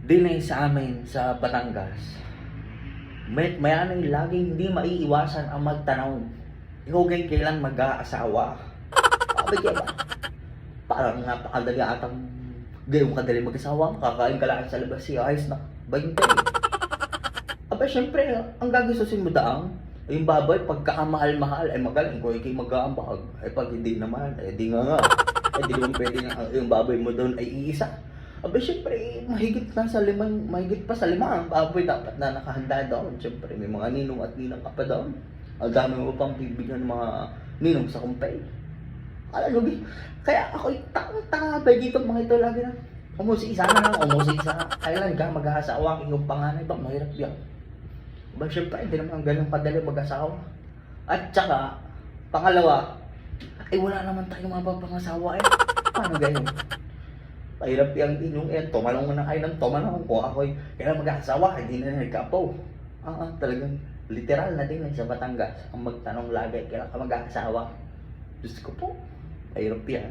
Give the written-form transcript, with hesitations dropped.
Dinay sa amin sa Batangas, may ano laging hindi maiiwasan ang magtanong, ikaw kay kailan mag-aasawa? Sabi kaya ba? Parang napakadali atang gayong kadali mag-asawa, kakain ka lang sa labas, siya ayos na 20. Aba syempre, ang gagastusin mo daang, yung baboy, pagkakamahal-mahal, ay magaling kung ikay mag-aambag. Ay pag hindi naman, ay di nga nga. Ay di naman pwede nga yung baboy mo doon ay iisa. Aba syempre, mahigit pa sa lima ang baboy dapat na nakahanda doon. Syempre, may mga ninong at ninang ka pa doon. Ang dami mo pang bibigyan ng mga ninong sa kumpay. Alam mo, kaya ako'y tanga-tanga ba dito mga ito lagi na. Umusi isa na lang, umusi isa. Kailan ka mag-aasawa ang iyong panganay ba? Mahirap yan. Ba, syempre, hindi naman ganun kadali mag-asawa. At saka, pangalawa, ay wala naman tayong mapapangasawa eh. Paano ganyan? Mahirap yung inyong yan. Tumalong mo na kayo ng tumalong. Kung ako'y kailan mag-asawa, hindi na nagkapo. Talagang literal na din sa Batangas. Ang magtanong lagi, kailan ka mag-asawa? Diyos ko po, mahirap yan.